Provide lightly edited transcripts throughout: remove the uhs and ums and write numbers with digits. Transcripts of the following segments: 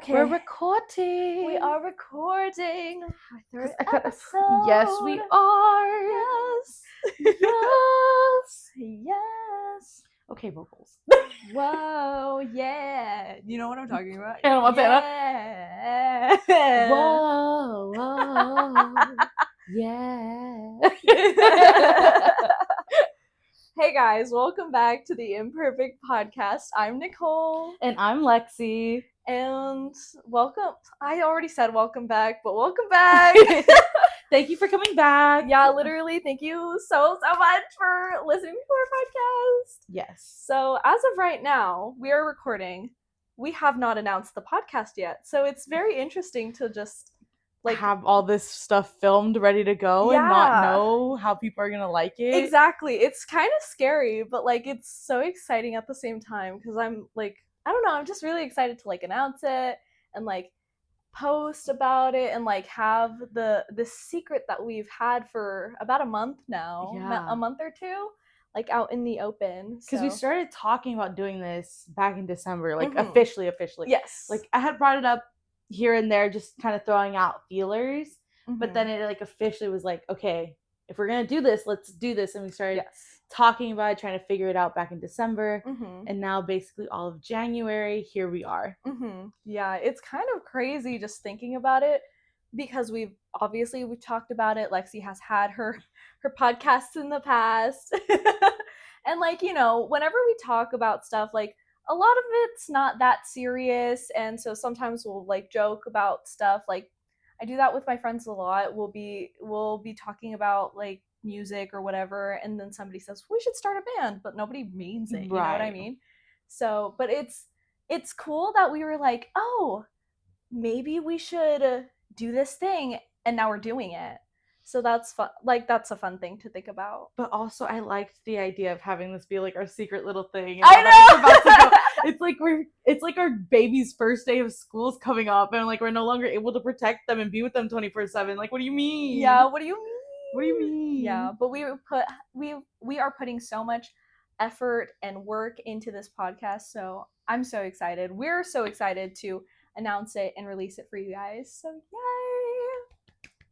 Okay. We're recording. We are recording our third 'Cause I gotta- episode. Yes, we are. Yes. Yes. Yes. Okay, vocals. Whoa, yeah. You know what I'm talking about? Hannah Montana. Yeah. Whoa, whoa, yeah. Hey guys, welcome back to the Imperfect Podcast. I'm Nicole. And I'm Lexy. And welcome. I already said welcome back, but welcome back. Thank you for coming back. Yeah, literally, thank you so much for listening to our podcast. Yes. So, as of right now, we are recording. We have not announced the podcast yet. So, it's very interesting to just have all this stuff filmed ready to go and not know how people are gonna like it. Exactly. It's kind of scary, but it's so exciting at the same time because I'm I don't know, I'm just really excited to announce it and post about it and have the secret that we've had for about a month now. Yeah. A month or two, out in the open. Because we started talking about doing this back in December, officially. Yes. I had brought it up here and there, just kind of throwing out feelers, but then it officially was okay, if we're gonna do this, let's do this. And we started talking about it, trying to figure it out back in December, and now basically all of January, here we are. Yeah, it's kind of crazy just thinking about it because we've talked about it. Lexy has had her podcasts in the past, and whenever we talk about stuff, a lot of it's not that serious, and so sometimes we'll joke about stuff. I do that with my friends a lot. We'll be talking about music or whatever, and then somebody says we should start a band, but nobody means it. You know what I mean? So, but it's cool that we were oh, maybe we should do this thing, and now we're doing it. So that's fun. That's a fun thing to think about. But also, I liked the idea of having this be our secret little thing. And I know. It's like our baby's first day of school is coming up, and we're no longer able to protect them and be with them 24/7. What do you mean? Yeah. What do you mean? What do you mean? Yeah. But we are putting so much effort and work into this podcast. So I'm so excited. We're so excited to announce it and release it for you guys. So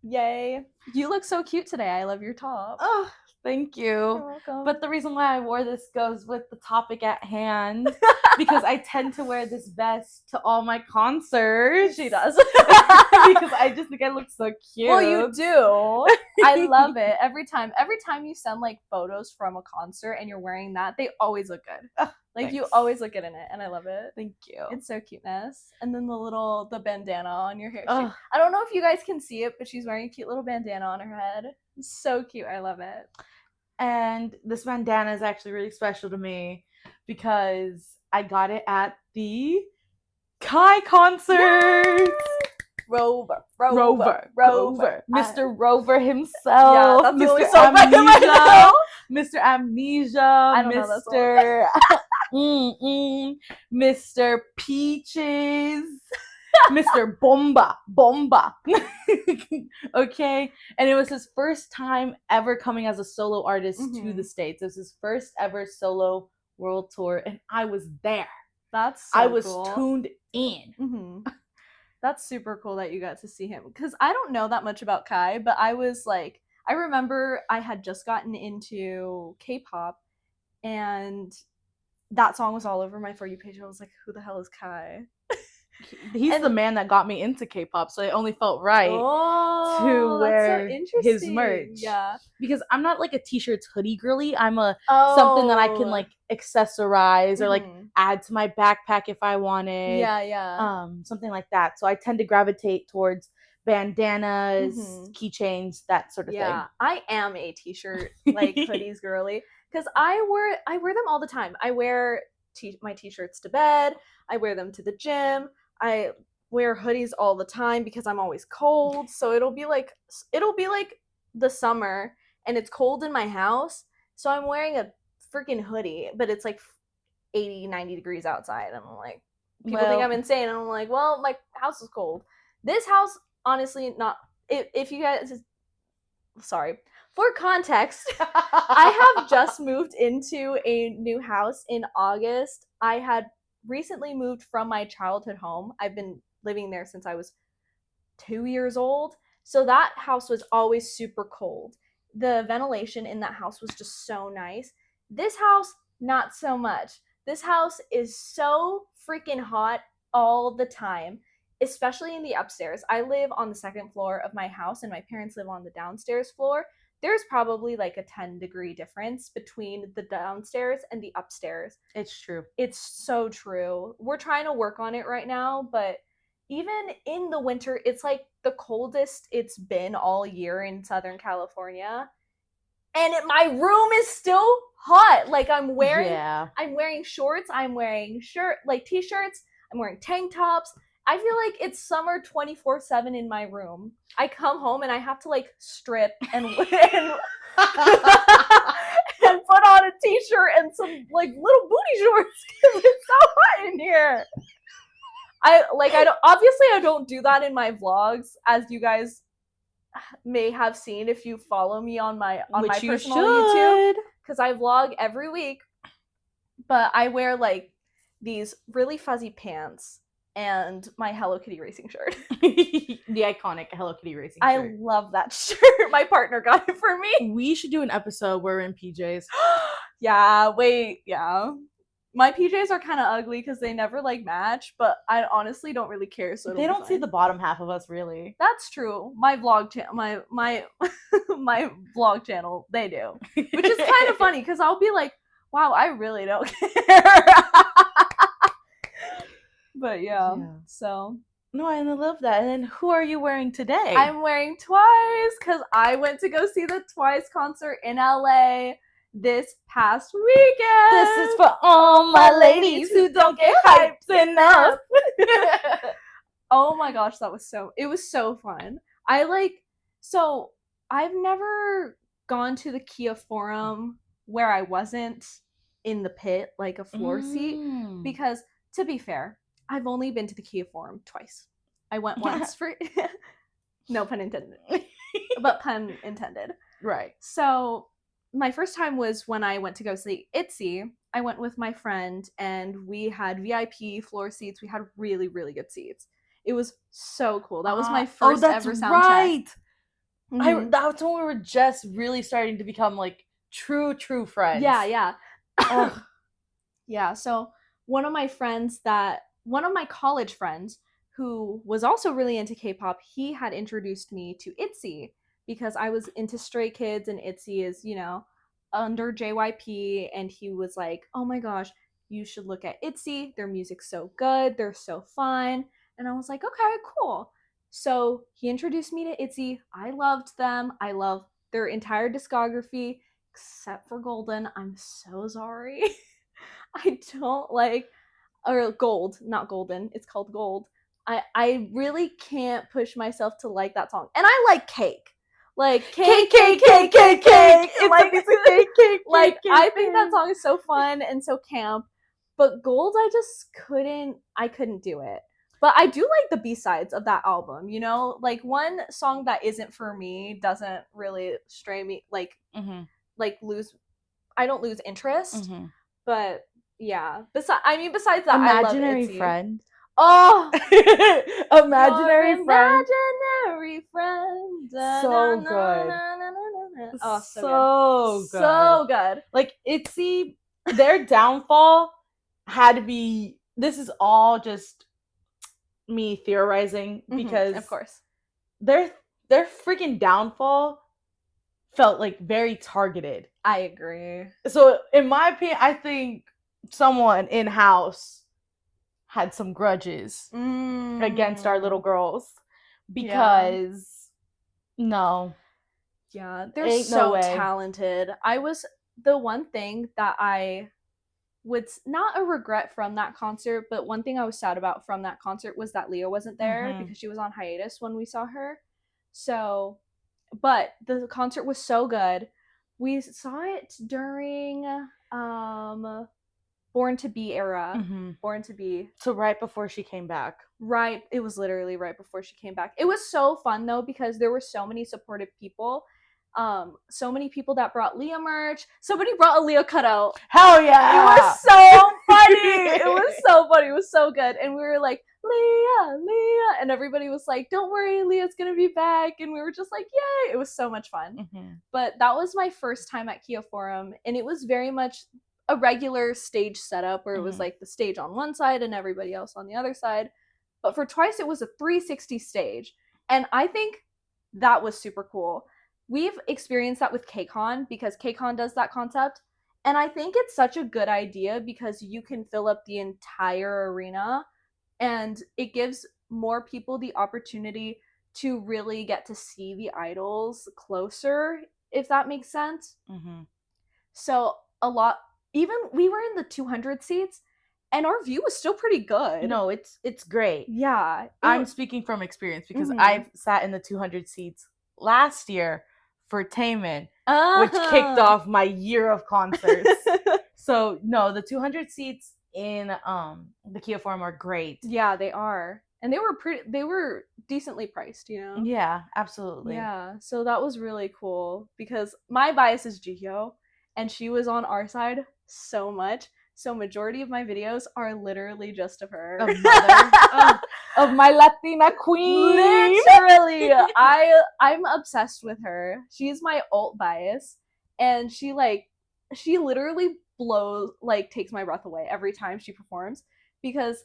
yay. You look so cute today. I love your top. Oh, thank you. You're welcome. But the reason why I wore this goes with the topic at hand, because I tend to wear this vest to all my concerts. She does. Because I just think I look so cute. Well, you do. I love it. Every time you send photos from a concert and you're wearing that, they always look good. You always look good in it, and I love it. Thank you. It's so cuteness. And then the bandana on your hair. I don't know if you guys can see it, but she's wearing a cute little bandana on her head. It's so cute. I love it. And this bandana is actually really special to me because I got it at the Kai concert. Yes! Rover. Mr. Rover himself. Yeah, that's the only Mr. song I Amnesia. Mr. Amnesia. I don't know that song. Mr. Peaches. Mr. Bomba. Okay. And it was his first time ever coming as a solo artist to the States. It was his first ever solo world tour, and I was there. That's so I was cool. tuned in. That's super cool that you got to see him, because I don't know that much about Kai, but I was I remember I had just gotten into K-pop, and that song was all over my For You page. I was like, who the hell is Kai? He's the man that got me into K-pop, so it only felt right to wear his merch. Yeah, because I'm not a t-shirts hoodie girly. I'm something that I can accessorize or add to my backpack if I wanted. Yeah. Something like that. So I tend to gravitate towards bandanas, keychains, that sort of thing. Yeah, I am a t-shirt hoodies girly because I wear them all the time. I wear my t-shirts to bed. I wear them to the gym. I wear hoodies all the time because I'm always cold. So it'll be the summer and it's cold in my house. So I'm wearing a freaking hoodie, but it's 80, 90 degrees outside. And I'm people think I'm insane. And I'm well, my house is cold. This house, honestly, not, if you guys, sorry. For context, I have just moved into a new house in August. I had recently moved from my childhood home. I've been living there since I was 2 years old. So that house was always super cold. The ventilation in that house was just so nice. This house, not so much. This house is so freaking hot all the time, especially in the upstairs. I live on the second floor of my house and my parents live on the downstairs floor. There's probably like a 10-degree difference between the downstairs and the upstairs. It's true. It's so true. We're trying to work on it right now, but even in the winter, it's like the coldest it's been all year in Southern California. And my room is still hot. Like I'm wearing shorts, I'm wearing t-shirts, I'm wearing tank tops. I feel like it's summer 24/7 in my room. I come home and I have to like strip and and put on a t-shirt and some like little booty shorts because it's so hot in here. I don't do that in my vlogs, as you guys may have seen if you follow me on my personal YouTube, because I vlog every week. But I wear like these really fuzzy pants and my Hello Kitty racing shirt. The iconic Hello Kitty racing shirt. I love that shirt. My partner got it for me. We should do an episode where we're in PJs. Yeah. My PJs are kind of ugly because they never like match, but I honestly don't really care. So they don't see the bottom half of us, really. That's true. My vlog channel, my vlog channel, they do, which is kind of funny because I'll be like, "Wow, I really don't care." But yeah. So no, I love that. And then who are you wearing today? I'm wearing Twice because I went to go see the Twice concert in LA this past weekend. This is for all my ladies who don't get hyped enough. Oh my gosh, it was so fun. I've never gone to the Kia Forum where I wasn't in the pit, like a floor seat, because to be fair, I've only been to the Kia Forum twice. I went once for no pun intended, but pun intended. Right. So my first time was when I went to go see ITZY. I went with my friend and we had VIP floor seats. We had really, really good seats. It was so cool. That was my first ever sound right. check. Mm-hmm. That's when we were just really starting to become like true friends. Yeah. Yeah. So one of my college friends who was also really into K-pop, he had introduced me to ITZY because I was into Stray Kids and ITZY is, under JYP, and he was like, "Oh my gosh, you should look at ITZY. Their music's so good. They're so fun." And I was like, "Okay, cool." So he introduced me to ITZY. I loved them. I love their entire discography, except for Golden. I'm so sorry. I don't like, or Gold, not Golden. It's called Gold. I really can't push myself to like that song. And I like Cake. Like cake. It's like piece of cake. Like I think that song is so fun and so camp. But Gold, I couldn't do it. But I do like the B-sides of that album, Like one song that isn't for me doesn't really stray me, I don't lose interest. Mm-hmm. But yeah. Besides that, Imaginary I love Friend. Oh, Imaginary Friend. Imaginary Friend. So good. Oh, so good. So good. Like ITZY, their downfall had to be. This is all just me theorizing because, of course, their freaking downfall felt like very targeted. I agree. So, in my opinion, I think someone in-house had some grudges against our little girls because they're so talented. The one thing that I would not a regret from that concert, but one thing I was sad about from that concert was that Leo wasn't there because she was on hiatus when we saw her. So, but the concert was so good. We saw it during Born to Be era. Born to Be. So right before she came back. Right. It was literally right before she came back. It was so fun though because there were so many supportive people. So many people that brought Leah merch. Somebody brought a Leah cutout. Hell yeah! It was so funny. It was so funny. It was so good. And we were like, Leah, Leah. And everybody was like, don't worry, Leah's going to be back. And we were just like, yay. It was so much fun. Mm-hmm. But that was my first time at Kia Forum. And it was very much a regular stage setup where it was like the stage on one side and everybody else on the other side. But for Twice, it was a 360 stage. And I think that was super cool. We've experienced that with KCON because KCON does that concept. And I think it's such a good idea because you can fill up the entire arena and it gives more people the opportunity to really get to see the idols closer, if that makes sense. Mm-hmm. So even we were in the 200 seats and our view was still pretty good. No, it's great. Yeah. I'm speaking from experience because I've sat in the 200 seats last year for Taemin, which kicked off my year of concerts. So, no, the 200 seats in the Kia Forum are great. Yeah, they are. And they were decently priced, you know? Yeah, absolutely. Yeah, so that was really cool because my bias is Jihyo, and she was on our side so much. So majority of my videos are literally just of her. Of Mother. Of my Latina queen. Literally. I'm obsessed with her. She's my alt bias. And she literally takes my breath away every time she performs because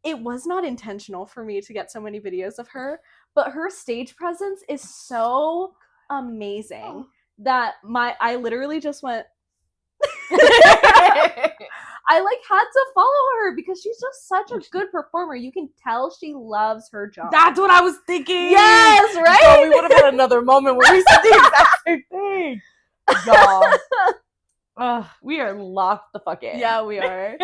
it was not intentional for me to get so many videos of her, but her stage presence is so amazing that I literally just went I had to follow her because she's just such a good performer. You can tell she loves her job. That's what I was thinking. Yes, right? So we would have had another moment where we said the exact same thing. Y'all. We are locked the fuck in. Yeah, we are.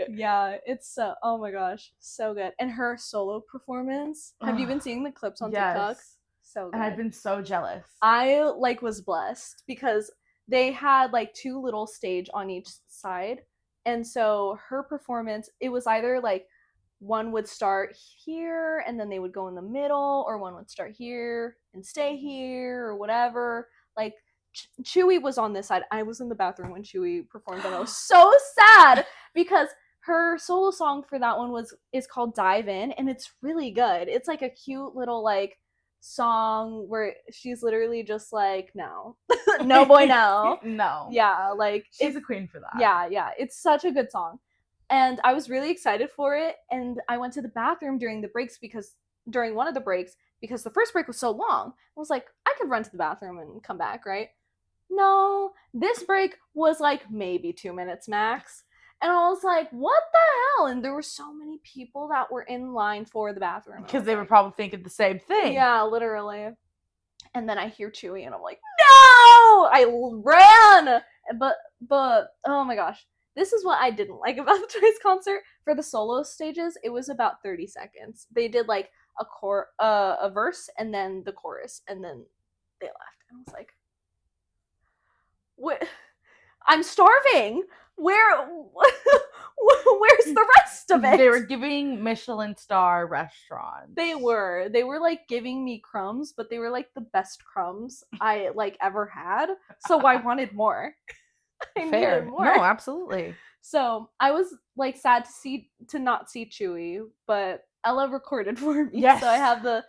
Yeah, it's oh my gosh, so good. And her solo performance. Have you been seeing the clips on TikTok? So good. And I've been so jealous. I was blessed because they had 2 little stage on each side. And so her performance, it was either one would start here and then they would go in the middle, or one would start here and stay here or whatever. Chewy was on this side. I was in the bathroom when Chewy performed and I was so sad because her solo song for that one is called Dive In, and it's really good. It's a cute little song where she's literally just no. No boy, no. No. Yeah, she's a queen for that. Yeah. It's such a good song. And I was really excited for it. And I went to the bathroom during one of the breaks, because the first break was so long. I was like, I could run to the bathroom and come back, right? No, this break was maybe 2 minutes max. And I was like, what the hell? And there were so many people that were in line for the bathroom. Because they were probably thinking the same thing. Yeah, literally. And then I hear Chewy and I'm like, no! I ran! But oh my gosh. This is what I didn't like about the Twice concert. For the solo stages, it was about 30 seconds. They did a verse and then the chorus, and then they left. And I was like, what? I'm starving! Where's the rest of it? They were giving Michelin star restaurants. They were giving me crumbs, but they were the best crumbs I ever had. So I wanted more. I needed more. No, absolutely. So I was sad to not see Chewy, but Ella recorded for me. Yes. So I have the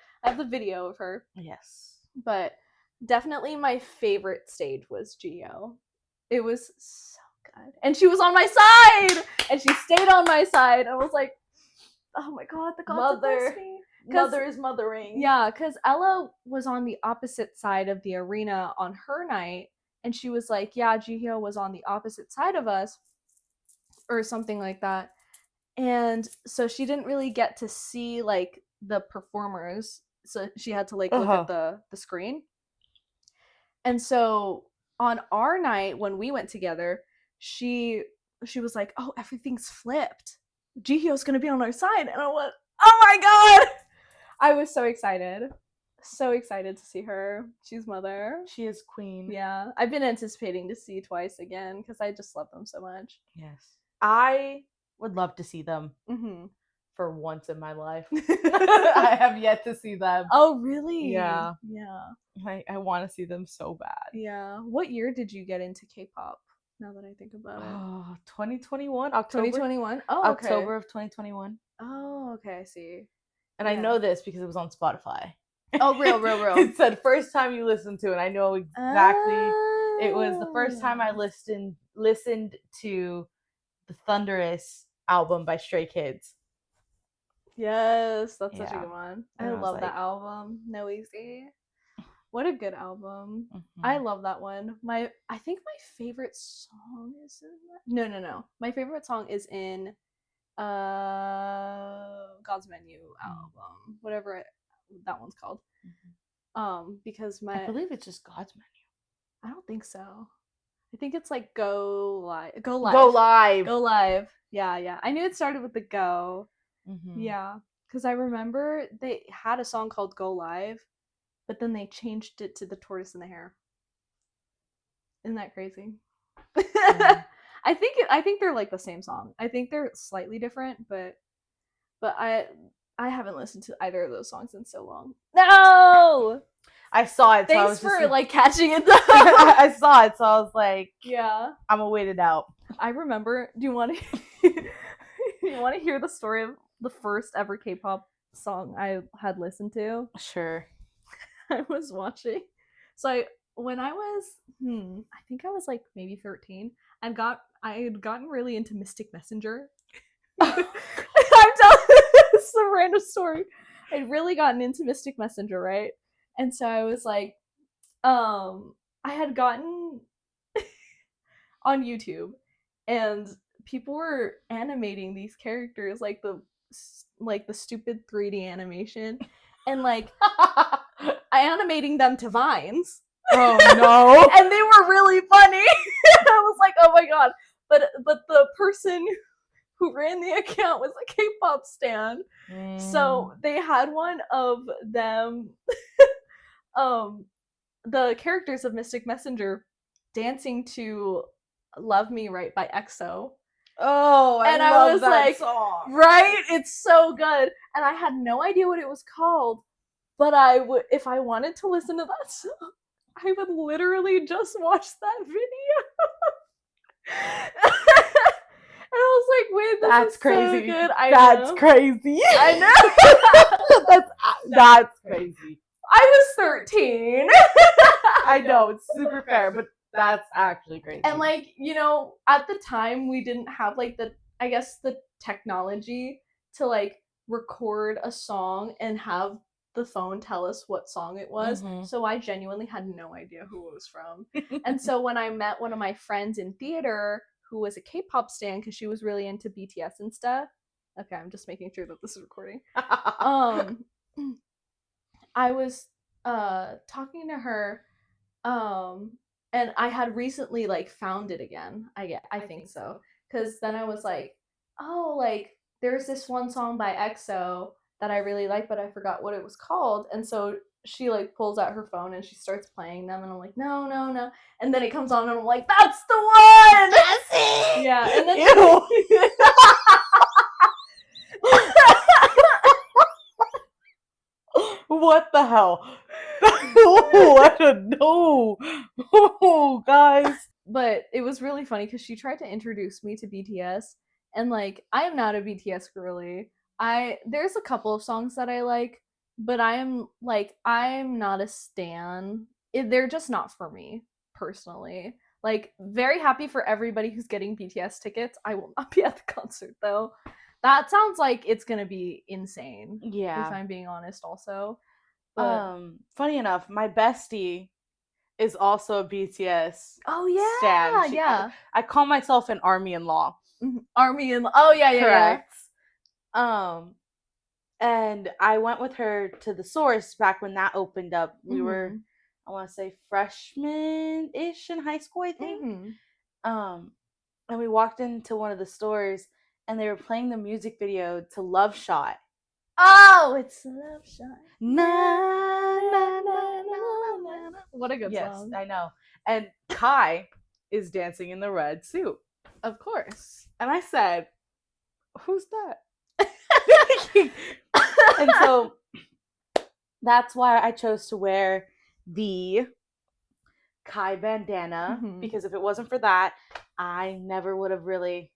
video of her. Yes. But definitely my favorite stage was Gio. It was so good. And she was on my side! And she stayed on my side. I was like, oh my god, the gods bless me. Mother is mothering. Yeah, because Ella was on the opposite side of the arena on her night. And she was like, yeah, Jihyo was on the opposite side of us. Or something like that. And so she didn't really get to see the performers. So she had to look at the screen. And so on our night when we went together, she was like, oh, everything's flipped. Jihyo's gonna be on our side. And I went, oh my god! I was so excited. So excited to see her. She's Mother. She is queen. Yeah. I've been anticipating to see Twice again because I just love them so much. Yes. I would love to see them for once in my life. I have yet to see them. Oh, really? Yeah. Yeah. I want to see them so bad. Yeah. What year did you get into K-pop? Now that I think about it. Oh, 2021, October. 2021? Oh, okay. October of 2021. Oh, okay, I see. And I know this because it was on Spotify. Oh, real. It said first time you listen to it. I know exactly. It was the first time I listened to the Thunderous album by Stray Kids. Yes, that's such a good one. And I love that album. No Easy. What a good album. Mm-hmm. I love that one. I think my favorite song is in that. No. My favorite song is in God's Menu album. Whatever that one's called. Mm-hmm. Because I believe it's just God's Menu. I don't think so. I think it's like Go Live. Yeah. I knew it started with the Go. Mm-hmm. Yeah, because I remember they had a song called Go Live, but then they changed it to The Tortoise and the Hare. Isn't that crazy? Mm-hmm. I think they're like the same song. I think they're slightly different, but I haven't listened to either of those songs in so long. No! I saw it. Thanks so for like catching it though. I saw it, so I was like, yeah, I'm gonna wait it out. I remember. Do you want to hear the story of the first ever K-pop song I had listened to? Sure. I was watching. So when I was, I think I was like maybe 13. I had gotten really into Mystic Messenger. I'm telling this is a random story. I'd really gotten into Mystic Messenger, right? And so I was like, I had gotten on YouTube, and people were animating these characters like the stupid 3D animation, and like animating them to vines. Oh no! And they were really funny. I was like, oh my god! But the person who ran the account was a K-pop stan, so they had one of them. The characters of Mystic Messenger dancing to Love Me Right by EXO. Oh, I love that song. Right? It's so good. And I had no idea what it was called, but if I wanted to listen to that song, I would literally just watch that video. And I was like, wait, that's crazy. So good. That's crazy. I know. That's crazy. I was 13. I know, it's super fair, but that's actually crazy. And like, at the time we didn't have like the technology to like record a song and have the phone tell us what song it was. Mm-hmm. So I genuinely had no idea who it was from. And so when I met one of my friends in theater who was a K-pop stan because she was really into BTS and stuff. Okay, I'm just making sure that this is recording. I was talking to her, and I had recently like found it again. I think so, because then I was like, oh, like there's this one song by EXO that I really like, but I forgot what it was called. And so she like pulls out her phone and she starts playing them, and I'm like, no, and then it comes on, and I'm like, that's the one. That's it. Yeah, and then what the hell? I don't know. Oh, guys. But it was really funny because she tried to introduce me to BTS, and like I am not a BTS girly. There's a couple of songs that I like, but I'm not a stan. They're just not for me personally. Like, very happy for everybody who's getting BTS tickets. I will not be at the concert though. That sounds like it's gonna be insane. Yeah, if I'm being honest. Also, but, funny enough, my bestie is also a BTS. Oh yeah, stan. yeah. I call myself an army-in-law. Mm-hmm. Army-in-law. Oh yeah, correct. Yeah. And I went with her to the Source back when that opened up. We were, I want to say, freshmen-ish in high school, I think. Mm-hmm. And we walked into one of the stores, and they were playing the music video to Love Shot. Oh, it's Love Shot. Na, na, na, na, na, na. What a good song. Yes, I know. And Kai is dancing in the red suit. Of course. And I said, who's that? And so that's why I chose to wear the Kai bandana, because if it wasn't for that, I never would have really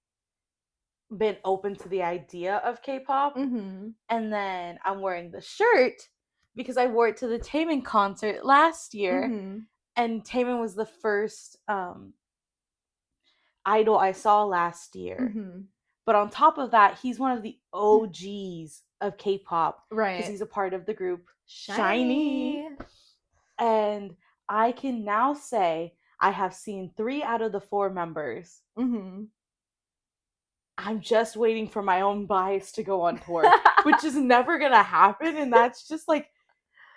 been open to the idea of K-pop. And then I'm wearing the shirt because I wore it to the Taemin concert last year, and Taemin was the first idol I saw last year. But on top of that, he's one of the OGs of K-pop, right? Because he's a part of the group SHINee. And I can now say I have seen 3 out of the 4 members. I'm just waiting for my own bias to go on tour, which is never gonna happen, and that's just like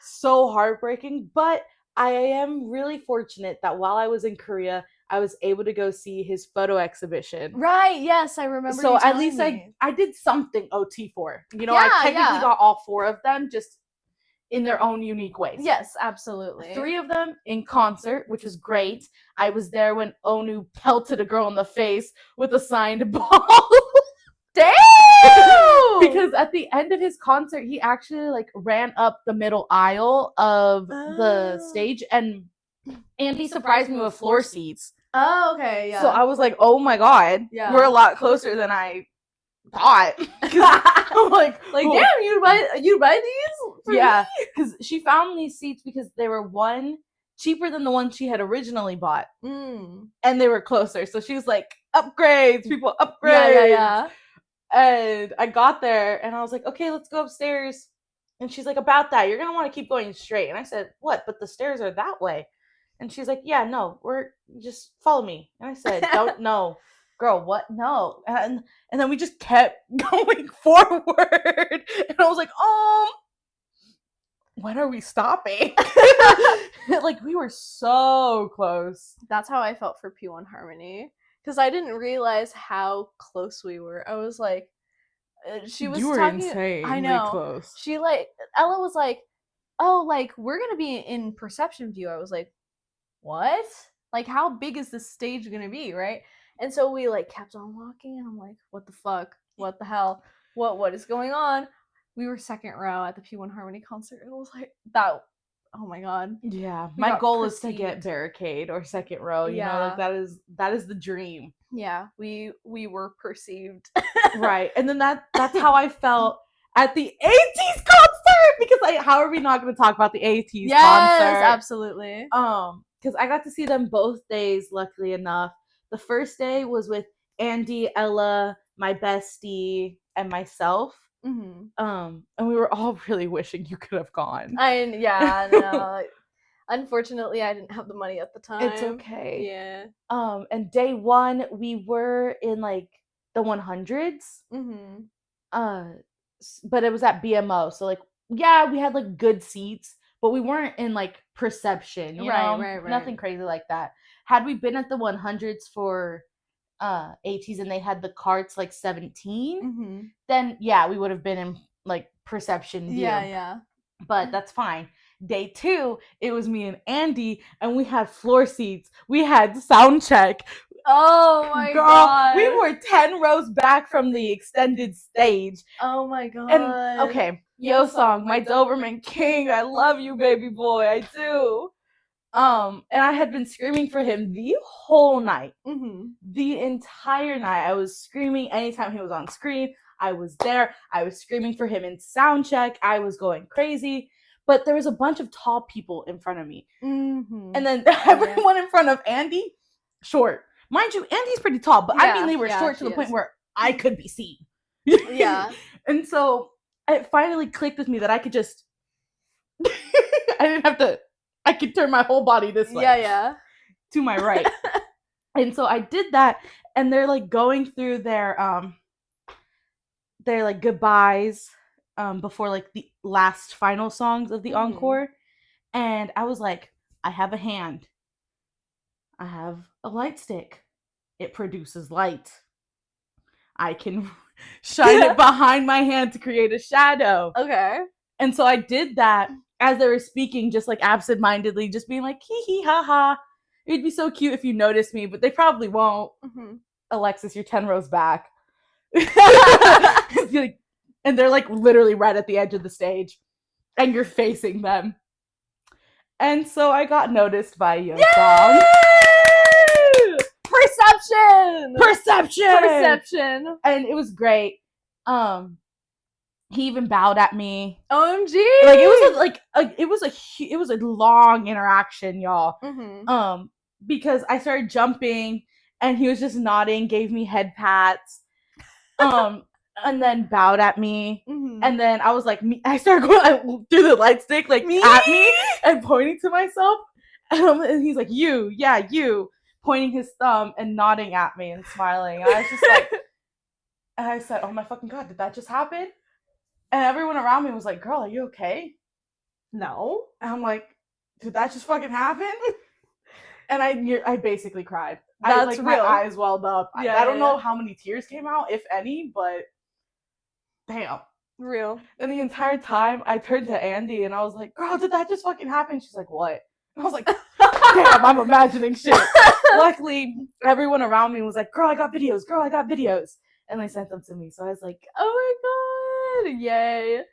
so heartbreaking. But I am really fortunate that while I was in Korea, I was able to go see his photo exhibition. Right, yes, I remember. So at least I did something OT for. You know, Yeah, I technically got all 4 of them, just in their own unique ways. Yes, absolutely. 3 of them in concert, which was great. I was there when Onu pelted a girl in the face with a signed ball. Damn! Because at the end of his concert, he actually like ran up the middle aisle of the stage, and Andy surprised me with floor seats. Oh, okay, yeah. So I was like, oh my god, we're a lot closer than I thought. I'm like damn, you buy these for me? Because she found these seats because they were one cheaper than the one she had originally bought, and they were closer. So she was like, upgrades, people, upgrades. Yeah. And I got there, and I was like, okay, let's go upstairs. And she's like, about that, you're gonna want to keep going straight. And I said, what? But the stairs are that way. And she's like, yeah, no, just follow me. And I said, don't, no. Girl, what? No. And then we just kept going forward. And I was like, when are we stopping? Like, we were so close. That's how I felt for P1 Harmony. Because I didn't realize how close we were. I was like, she was talking. Insane. I know. Close. She Ella was like, oh, we're going to be in perception view. I was like, what? Like, how big is this stage going to be, right? And so we kept on walking, and I'm like, what the fuck? What the hell? What is going on? We were second row at the P1 Harmony concert, and it was like that. Oh my god. Yeah. My goal is to get barricade or second row. You know, that is the dream. Yeah. We were perceived. Right. And then that's how I felt at the 80s concert, because how are we not going to talk about the 80s concert? Yes, absolutely. Because I got to see them both days, luckily enough. The first day was with Andy, Ella, my bestie, and myself. And we were all really wishing you could have gone. No. Unfortunately, I didn't have the money at the time. It's okay. Yeah. And day 1, we were in the 100s. But it was at BMO, so we had good seats, but we weren't in perception, you know? Right. Nothing crazy like that. Had we been at the 100s for 80s and they had the carts 17, then we would have been in perception view. Yeah. But that's fine. Day 2, it was me and Andy, and we had floor seats. We had sound check. Oh my god. We were 10 rows back from the extended stage. Oh my god. And okay, Yo Song, my Doberman King, I love you, baby boy, I do. And I had been screaming for him the whole night. The entire night. I was screaming anytime he was on screen. I was there. I was screaming for him in sound check. I was going crazy. But there was a bunch of tall people in front of me. And then everyone in front of Andy, short. Mind you, Andy's pretty tall, but they were short to the point where I could be seen. Yeah. And so it finally clicked with me that I could just I could turn my whole body this way. Yeah. To my right. And so I did that, and they're going through their goodbyes before the last final songs of the encore. And I was like, I have a hand. I have a light stick. It produces light. I can shine it behind my hand to create a shadow. Okay. And so I did that as they were speaking, just absentmindedly, just being hee hee ha ha. It'd be so cute if you noticed me, but they probably won't. Alexis, you're 10 rows back. and they're like literally right at the edge of the stage, and you're facing them. And so I got noticed by Yeosang. Perception. And it was great. He even bowed at me. OMG! Like it was a long interaction, y'all. Mm-hmm. Because I started jumping and he was just nodding, gave me head pats, and then bowed at me. Mm-hmm. And then I was like, I started going through the light stick like at me and pointing to myself. And he's like, you, pointing his thumb and nodding at me and smiling. And I was just like, and I said, oh my fucking God, did that just happen? And everyone around me was like, girl, are you okay? No. And I'm like, did that just fucking happen? And I basically cried. That's real. My eyes welled up. Yeah, I don't know how many tears came out, if any, but damn. Real. And the entire time I turned to Andy and I was like, girl, did that just fucking happen? She's like, what? And I was like, damn, I'm imagining shit. Luckily, everyone around me was like, girl, I got videos. And they sent them to me. So I was like, oh my God, yay.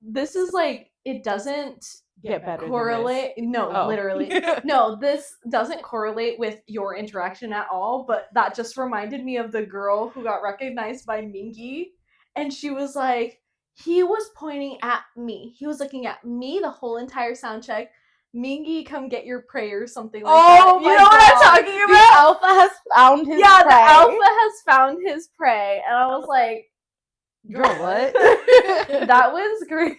This is like, it doesn't get better correlate. No, literally. No, this doesn't correlate with your interaction at all, but that just reminded me of the girl who got recognized by Mingi. And she was like, he was pointing at me. He was looking at me the whole entire sound check. Mingi, come get your prey or something like that. Oh, you know what I'm talking about? The alpha has found his prey. Yeah, the alpha has found his prey. And I was like, girl, what? That was great.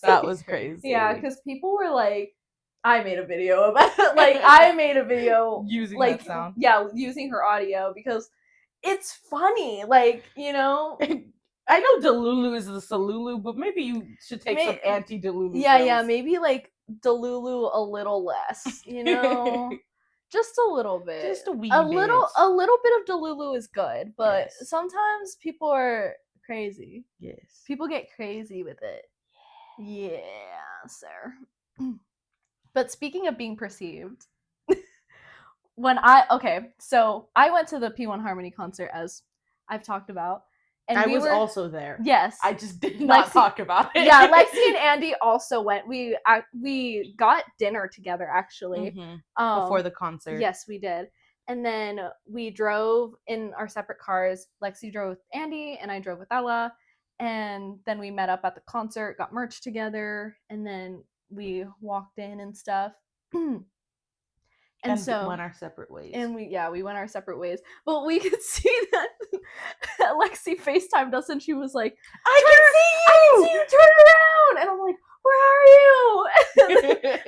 That was crazy. Yeah, because people were like, I made a video about it. Like, I made a video using like, that sound. Yeah, using her audio because it's funny. Like, you know. I know Delulu is the Salulu, but maybe you should take some anti-Delulu. Yeah, maybe like Delulu a little less, you know. Just a little bit. Just a wee bit. A little bit of Delulu is good, but sometimes people are crazy. Yes. People get crazy with it. Yeah, sir. But speaking of being perceived, so I went to the P1 Harmony concert, as I've talked about. And I was also there. Yes. I just did not talk about it. Yeah, Lexy and Andy also went. We got dinner together, actually. Mm-hmm. Before the concert. Yes, we did. And then we drove in our separate cars. Lexy drove with Andy, and I drove with Ella. And then we met up at the concert, got merch together, and then we walked in and stuff. And so went our separate ways. And we went our separate ways. But we could see that Lexy FaceTimed us and she was like, I can see you, turn around. And I'm like, where are you?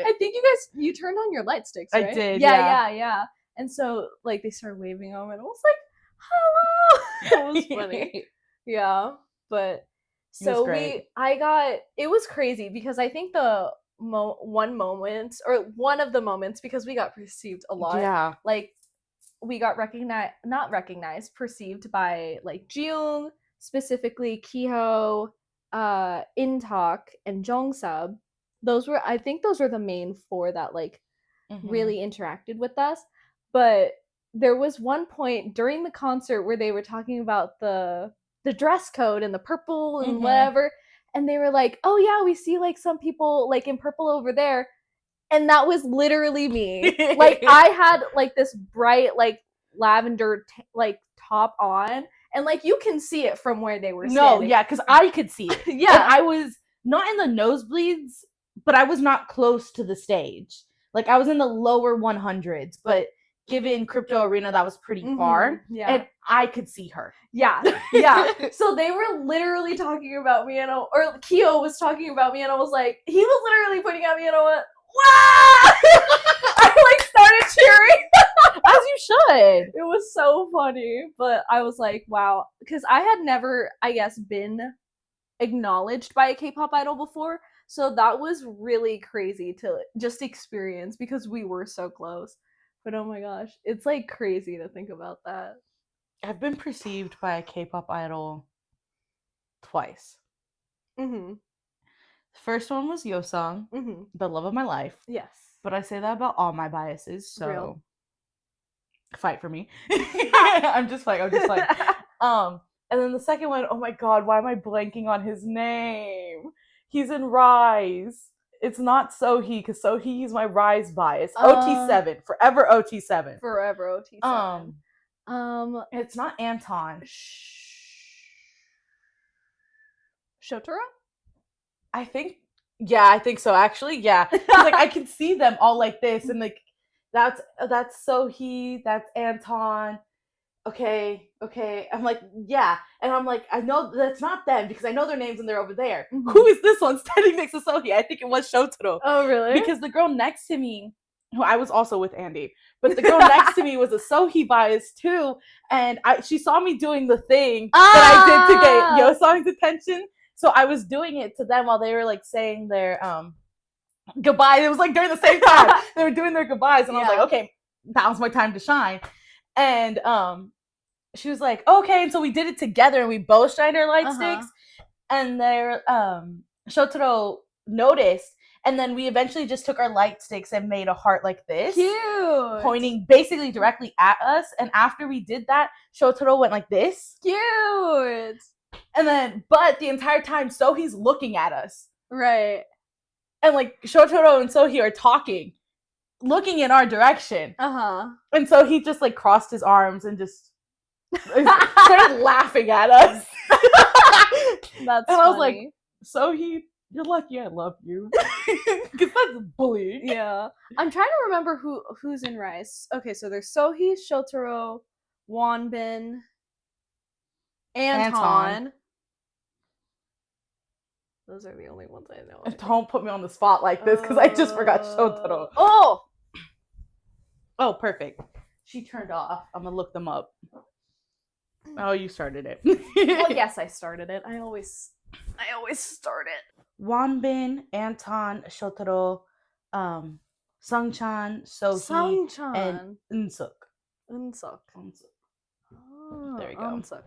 I think you turned on your light sticks, right? I did, yeah. And so like they started waving over and I was like, hello. It was funny. Yeah. But so it was crazy because I think one of the moments, because we got perceived a lot. Yeah. Like we got perceived by like Jiyoung, specifically Kiho, Intak, and Jongsub. I think those were the main four that like really interacted with us. But there was one point during the concert where they were talking about the dress code and the purple and whatever, and they were like, oh yeah, we see like some people like in purple over there, and that was literally me. Like I had like this bright like lavender like top on, and like you can see it from where they were standing. No, yeah, because I could see it. Yeah. And I was not in the nosebleeds, but I was not close to the stage. Like I was in the lower 100s, but given Crypto Arena, that was pretty far. Yeah. And I could see her. Yeah. So they were literally talking about me, and or Kyo was talking about me, and I was like, he was literally pointing at me, and I went, wow! I like started cheering. As you should. It was so funny. But I was like, wow. Because I had never, I guess, been acknowledged by a K-pop idol before. So that was really crazy to just experience because we were so close. But oh my gosh, it's like crazy to think about that. I've been perceived by a K-pop idol twice. Mm-hmm. The first one was Yeosang, the love of my life. Yes. But I say that about all my biases, so Real. Fight for me. I'm just like. And then the second one, oh my god, why am I blanking on his name? He's in Rise. It's not Sohee, because Sohee is my Rise bias. OT7. Forever OT7. Forever OT7. It's not Anton. Shotaro? I think so, actually. Yeah. Like, I can see them all like this, and like that's Sohee, that's Anton. Okay. I'm like, yeah. And I'm like, I know that's not them because I know their names and they're over there. Mm-hmm. Who is this one standing next to Sohee? I think it was Shotaro. Oh, really? Because the girl next to me, who I was also with Andy, but the girl next to me was a Sohee bias too. And she saw me doing the thing that I did to get Yo Song's attention. So I was doing it to them while they were like saying their goodbye. It was like during the same time. They were doing their goodbyes. And I was like, okay, that was my time to shine. And she was like, okay, and so we did it together and we both shined our light sticks. And there Shotaro noticed, and then we eventually just took our light sticks and made a heart like this. Cute. Pointing basically directly at us. And after we did that, Shotaro went like this. Cute. And then, but the entire time, Sohee's looking at us. Right. And like Shotaro and Sohee are talking, looking in our direction. And so he just like crossed his arms and just started laughing at us. That's and funny. I was like, Sohee, you're lucky I love you. Because that's bullying. Yeah. I'm trying to remember who's in Rise. Okay, so there's Sohee, Shotaro, Wonbin, Anton. Those are the only ones I know. Don't put me on the spot like this, because I just forgot Shotaro. Oh, perfect. She turned off. I'm going to look them up. Oh, you started it. Well, yes, I started it. I always start it. Wonbin, Anton, Shotaro, Sungchan, Sohee, and Eunseok. Oh, there you go. Eunseok.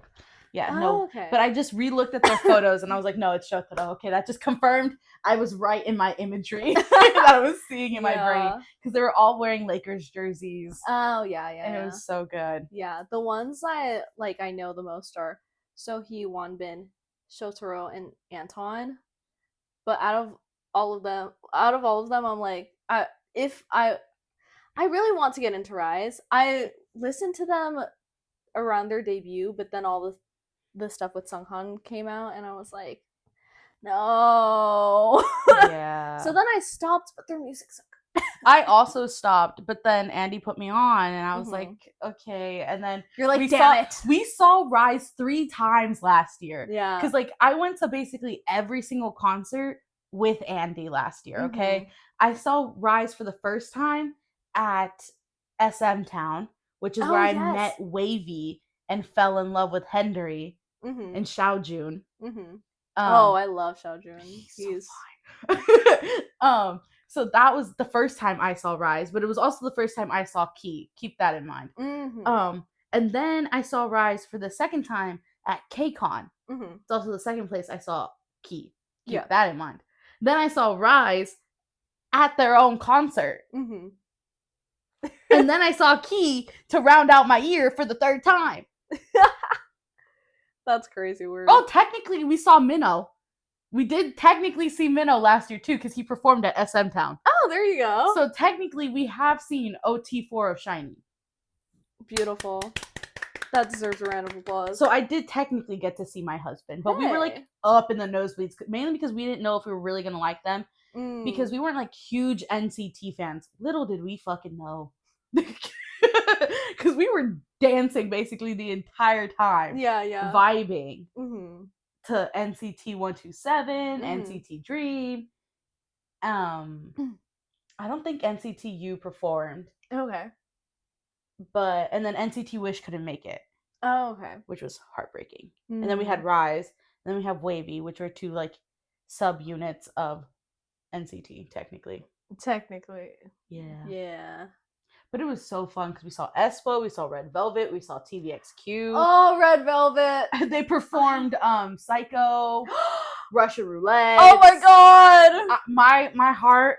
Yeah, no. Okay. But I just re-looked at their photos and I was like, no, it's Shotaro. Okay, that just confirmed I was right in my imagery that I was seeing in my brain. Because they were all wearing Lakers jerseys. Oh, yeah. And it was so good. Yeah, the ones I know the most are Sohee, Wonbin, Shotaro, and Anton. But out of all of them, I'm like, I really want to get into Rise. I listened to them around their debut, but then all the stuff with Sunghan came out, and I was like, no. Yeah. So then I stopped, but their music's so good. I also stopped, but then Andy put me on, and I was like, okay. And then you're like, damn it. We saw Rise 3 times last year. Yeah. Because like I went to basically every single concert with Andy last year. Okay. I saw Rise for the first time at SM Town, which is where I met Wavy and fell in love with Hendery and Xiaojun. I love Xiaojun. He's so fine. So that was the first time I saw Rise, but it was also the first time I saw Key. Keep that in mind. And then I saw Rise for the second time at KCON. It's also the second place I saw Key. Keep that in mind. Then I saw Rise at their own concert. And then I saw Key to round out my year for the third time. That's crazy weird. Oh, technically we saw Minho. We did technically see Minho last year too, because he performed at SM Town. Oh, there you go. So technically we have seen OT4 of SHINee. Beautiful. That deserves a round of applause. So I did technically get to see my husband, but we were like up in the nosebleeds, mainly because we didn't know if we were really going to like them. Because we weren't like huge NCT fans. Little did we fucking know. Because we were dancing basically the entire time. Yeah. Vibing to NCT 127, NCT Dream. I don't think NCT U performed. Okay. And then NCT Wish couldn't make it. Oh, okay. Which was heartbreaking. And then we had Rise. And then we have Wavy, which are two like subunits of NCT, technically. Yeah. But it was so fun because we saw aespa, we saw Red Velvet, we saw TVXQ. Oh, Red Velvet! They performed Psycho, Russian Roulette. Oh my god! My heart.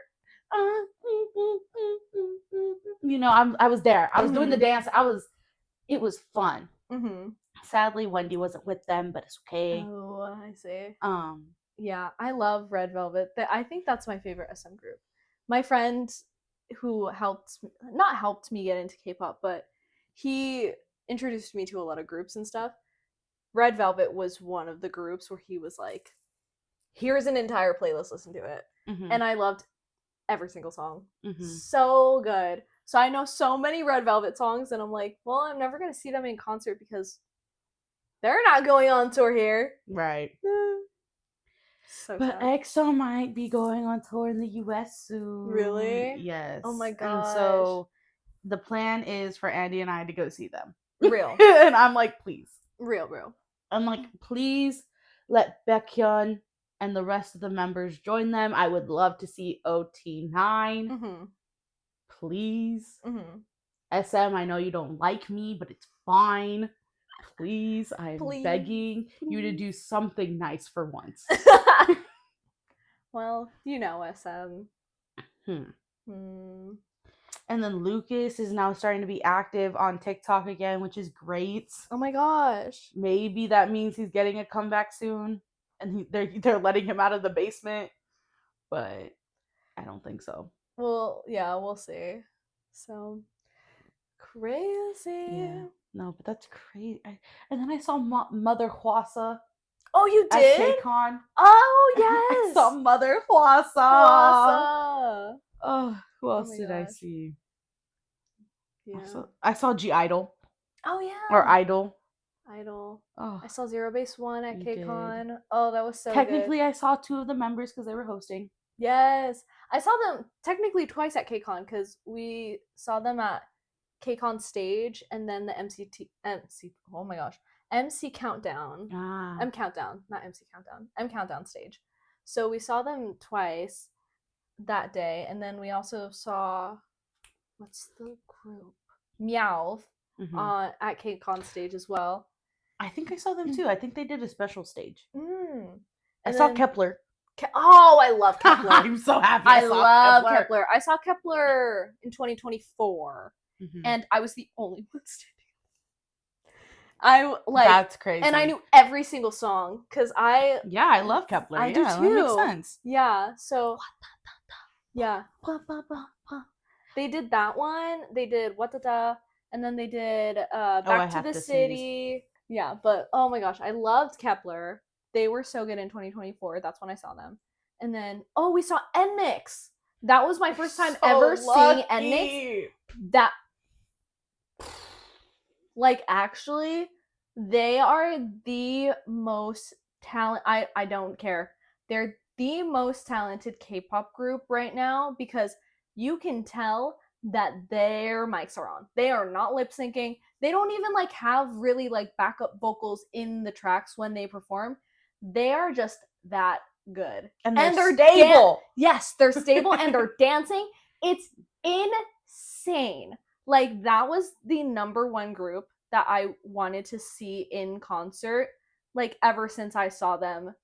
You know, I was there. I was doing the dance. It was fun. Sadly, Wendy wasn't with them, but it's okay. Oh, I see. Yeah, I love Red Velvet. I think that's my favorite SM group. My friend who not helped me get into K-pop, but he introduced me to a lot of groups and stuff. Red Velvet was one of the groups where he was like, here's an entire playlist, listen to it. And I loved every single song. So good. So I know so many Red Velvet songs, and I'm like, well, I'm never going to see them in concert because they're not going on tour here. Right. So but sad. EXO might be going on tour in the US soon. Really? Yes. Oh my gosh. And so the plan is for Andy and I to go see them. Real. And I'm like, please. Real. I'm like, please let Baekhyun and the rest of the members join them. I would love to see OT9. Please. SM, I know you don't like me, but it's fine. Please, I'm begging you to do something nice for once. Well, you know SM. And then Lucas is now starting to be active on TikTok again, which is great. Oh my gosh. Maybe that means he's getting a comeback soon, and they're letting him out of the basement. But I don't think so. Well, yeah, we'll see. So crazy. Yeah. No, but that's crazy. And then I saw Mother Hwasa. Oh, you did? At KCON. Oh, yes. I saw Mother Hwasa. Oh, who else did I see? Yeah. I saw G-Idol. Oh, yeah. Or Idol. Oh. I saw Zero Base 1 at KCON. Did. Oh, that was so Technically, good. I saw 2 of the members because they were hosting. Yes. I saw them technically twice at KCON because we saw them at KCON stage and then the MC Countdown. M Countdown, not MC Countdown. M Countdown stage. So we saw them twice that day, and then we also saw, what's the group? Meowth at KCON stage as well. I think I saw them too. I think they did a special stage. I saw saw Kepler. Oh, I love Kepler. I'm so happy. I love Kepler. I saw Kepler in 2024, and I was the only one standing. That's crazy. And I knew every single song because I love Kepler. I do too. That makes sense. Yeah. So yeah, they did that one. They did What Da Da, and then they did Back to the City. Yeah, but oh my gosh, I loved Kepler. They were so good in 2024. That's when I saw them. And then, we saw NMIX. That was my first time ever seeing NMIX. That, actually, they are the most I don't care. They're the most talented K-pop group right now because you can tell that their mics are on. They are not lip syncing. They don't even have really backup vocals in the tracks when they perform. They are just that good. And they're stable. Yes, they're stable and they're dancing. It's insane. That was the number one group that I wanted to see in concert, ever since I saw them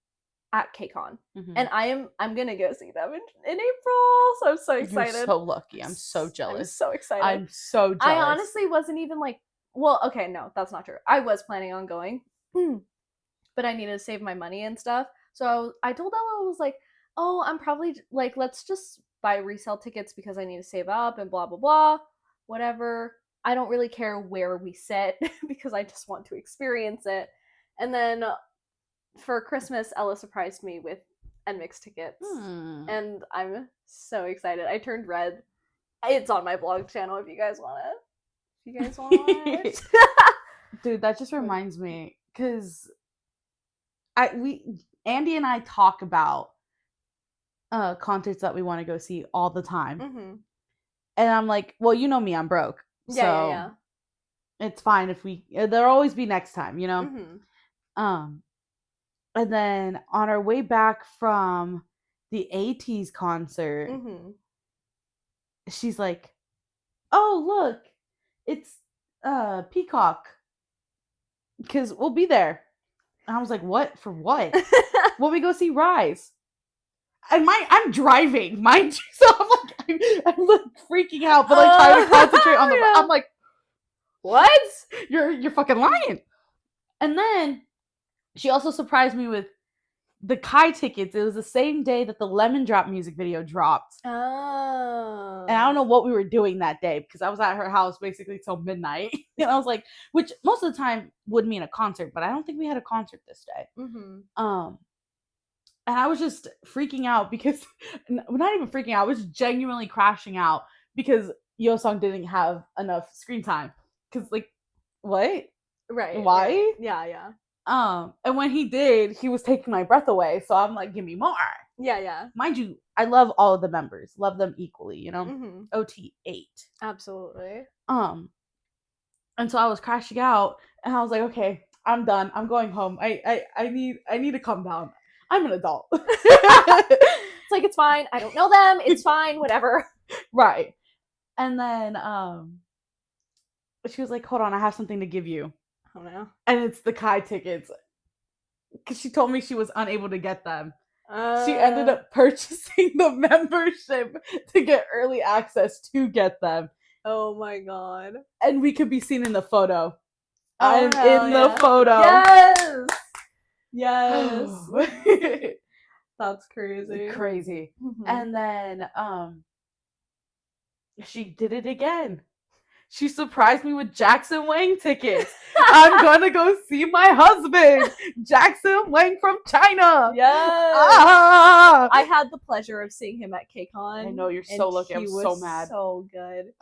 at KCON. And I'm gonna go see them in April. So I'm so excited. You're so lucky. I'm so jealous. I'm so excited. I'm so jealous. I honestly wasn't even well, okay, no, that's not true. I was planning on going. But I needed to save my money and stuff. So I told Ella, I was like, oh, I'm probably let's just buy resale tickets because I need to save up and blah, blah, blah, whatever. I don't really care where we sit because I just want to experience it. And then for Christmas, Ella surprised me with NMIX tickets. And I'm so excited. I turned red. It's on my vlog channel if you guys want it. If you guys want to watch. Dude, that just reminds me because Andy and I talk about concerts that we want to go see all the time. And I'm like, well, you know me, I'm broke. So it's fine if there'll always be next time, you know? And then on our way back from the ATEEZ concert, she's like, oh, look, it's Peacock. Because we'll be there. And I was like, what? For what? When we go see Rise. And I'm driving, mind you. So I'm freaking out, but trying to concentrate on the. I'm like, what? You're fucking lying. And then she also surprised me with the Kai tickets. It was the same day that the Lemon Drop music video dropped. Oh. And I don't know what we were doing that day because I was at her house basically till midnight. And I was like, which most of the time would mean a concert, but I don't think we had a concert this day. And I was just freaking out because, not even freaking out, I was genuinely crashing out because Yeosang didn't have enough screen time. Because, like, what? Right. Why? Right. Yeah. And when he did, he was taking my breath away. So I'm like, give me more. Yeah. Mind you, I love all of the members. Love them equally, you know? OT8. Absolutely. And so I was crashing out and I was like, okay, I'm done. I'm going home. I need to calm down. I'm an adult. It's like, it's fine. I don't know them. It's fine. Whatever. Right. And then she was like, hold on, I have something to give you. Oh no. And it's the Kai tickets. Because she told me she was unable to get them. She ended up purchasing the membership to get early access to get them. Oh my god. And we could be seen in the photo. Oh, I'm in the photo. Yes. That's crazy. Crazy. And then she did it again. She surprised me with Jackson Wang tickets. I'm gonna go see my husband, Jackson Wang from China. Yes. Ah! I had the pleasure of seeing him at KCON. I know, you're so lucky. I'm so mad. So good.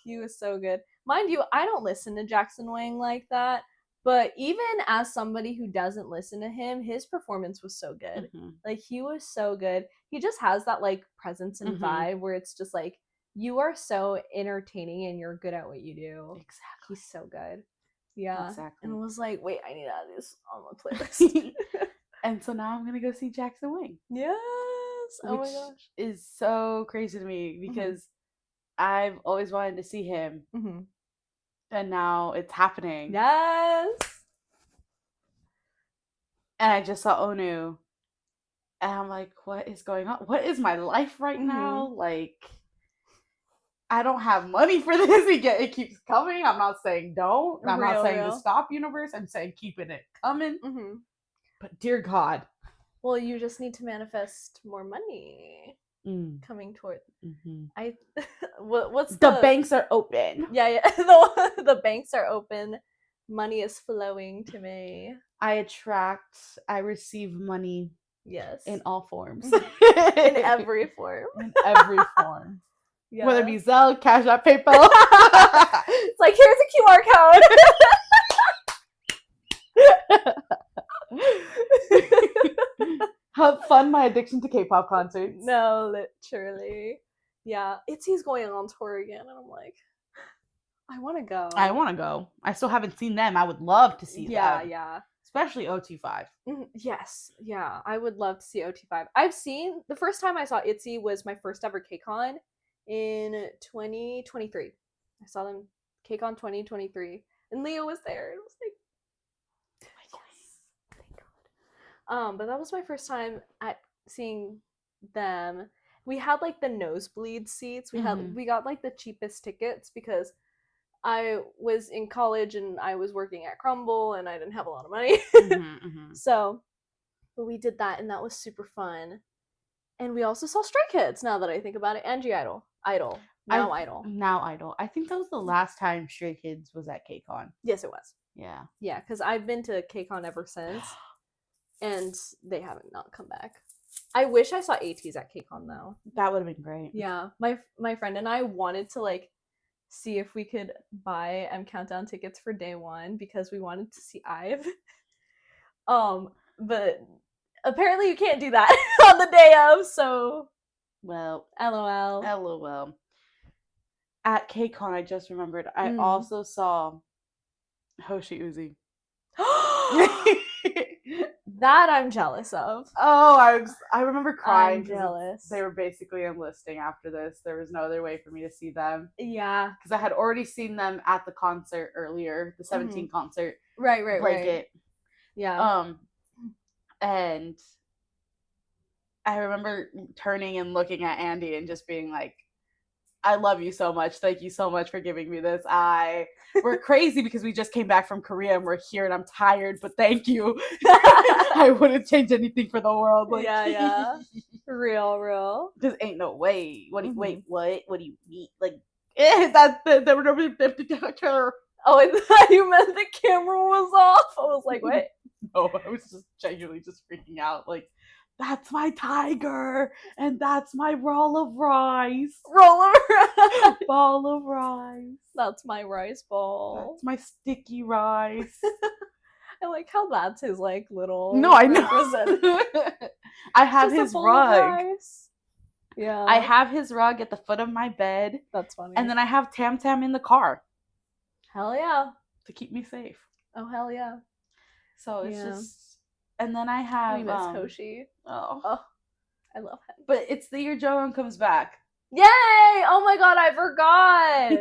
He was so good. Mind you, I don't listen to Jackson Wang like that, but even as somebody who doesn't listen to him, his performance was so good. Like, he was so good. He just has that, like, presence and vibe where it's just like, you are so entertaining and you're good at what you do. Exactly. He's so good. Yeah. Exactly. And I was like, wait, I need to add this on my playlist. And so now I'm going to go see Jackson Wang. Yes. Oh my gosh. Is so crazy to me because I've always wanted to see him. And now it's happening. Yes. And I just saw Onu. And I'm like, what is going on? What is my life right now? Like, I don't have money for this. It keeps coming. I'm not saying don't. I'm not saying to stop, universe. I'm saying keeping it coming. But dear God. Well, you just need to manifest more money coming toward. What's the banks are open. Yeah. The banks are open. Money is flowing to me. I receive money. Yes. In all forms. In every form. In every form. Yeah. Whether it be Zelle, Cash App, PayPal. It's like, here's a QR code. Have fun my addiction to K-pop concerts. No, literally. Yeah. ITZY's going on tour again, and I'm like, I want to go. I still haven't seen them. I would love to see them. Yeah. Especially OT5. Yes. Yeah. I would love to see OT5. The first time I saw ITZY was my first ever KCON in 2023. I saw them KCON 2023. And Leo was there. It was like, yes. Thank God. But that was my first time at seeing them. We had like the nosebleed seats. We got like the cheapest tickets because I was in college and I was working at Crumble and I didn't have a lot of money. So, but we did that and that was super fun. And we also saw Stray Kids, now that I think about it, and G-Idol. Now Idol. I think that was the last time Stray Kids was at KCON. Yes, it was. Yeah. Yeah, because I've been to KCON ever since, and they haven't not come back. I wish I saw ATEEZ at KCON, though. That would have been great. Yeah. My friend and I wanted to, like, see if we could buy Countdown tickets for day one because we wanted to see IVE. But apparently you can't do that on the day of, so... Well, LOL. At KCON, I just remembered, I also saw Hoshi Uzi. That I'm jealous of. Oh, I remember crying. I'm jealous. They were basically enlisting after this. There was no other way for me to see them. Yeah. Because I had already seen them at the concert earlier, the 17 concert. Right. Break It. Yeah. And I remember turning and looking at Andy and just being like, I love you so much. Thank you so much for giving me this. We're crazy because we just came back from Korea and we're here and I'm tired, but thank you. I wouldn't change anything for the world. Like, yeah. Real. Because ain't no way. Wait, what? What do you mean? Like, that's the Oh, I thought you meant the camera was off. I was like, what? No, I was just genuinely just freaking out. Like, that's my tiger, and that's my roll of rice. Ball of rice. That's my rice ball. That's my sticky rice. I like how that's his like little. No, I know. I have his rug. Yeah. I have his rug at the foot of my bed. That's funny. And then I have Tam Tam in the car. Hell yeah. To keep me safe. Oh hell yeah. So it's just. And then I have. We miss Hoshi. Oh, I love him. But it's the year Jonghyun comes back. Yay! Oh my god, I forgot.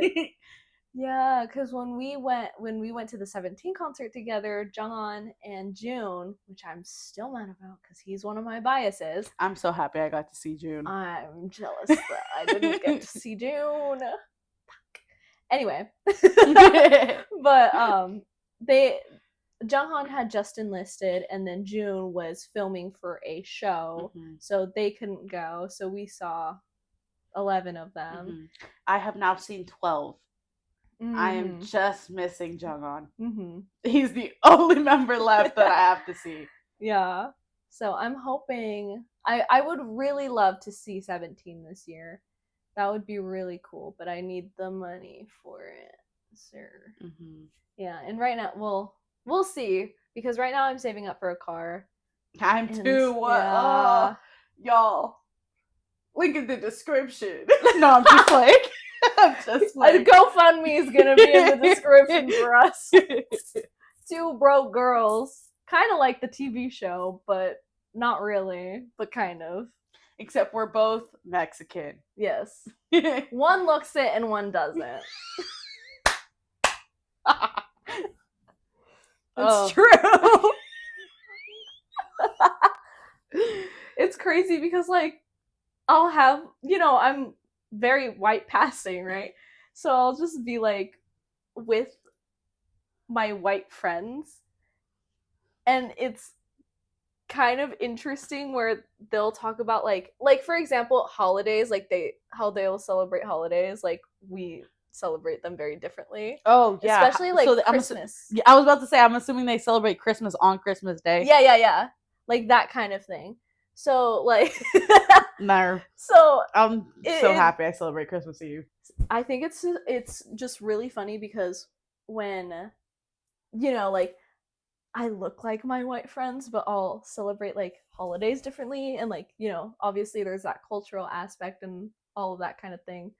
Yeah, because when we went to the 17 concert together, Jonghyun and June, which I'm still mad about because he's one of my biases. I'm so happy I got to see June. I'm jealous that I didn't get to see June. Anyway, but Jonghyun had just enlisted, and then June was filming for a show, so they couldn't go. So we saw 11 of them. I have now seen 12. I am just missing Jonghyun. He's the only member left that I have to see. Yeah. So I'm hoping I would really love to see 17 this year. That would be really cool, but I need the money for it, sir. Yeah, and right now, we'll see, because right now I'm saving up for a car. I'm too. What? Yeah. Y'all. Link in the description. No, I'm just like. GoFundMe is gonna be in the description for us. Two broke girls, kind of like the TV show, but not really, but kind of. Except we're both Mexican. Yes. One looks it and one doesn't. It's true. It's crazy because, like, I'll have, I'm very white passing, right? So I'll just be, like, with my white friends, and it's kind of interesting where they'll talk about, like for example, holidays, like how they'll celebrate holidays, like we celebrate them very differently. Oh yeah, especially like so Christmas. I was about to say, I'm assuming they celebrate Christmas on Christmas Day. Yeah, like that kind of thing. So like, no. So I'm so happy I celebrate Christmas Eve. I think it's just really funny because when, like, I look like my white friends, but I'll celebrate like holidays differently, and like, obviously there's that cultural aspect and all of that kind of thing.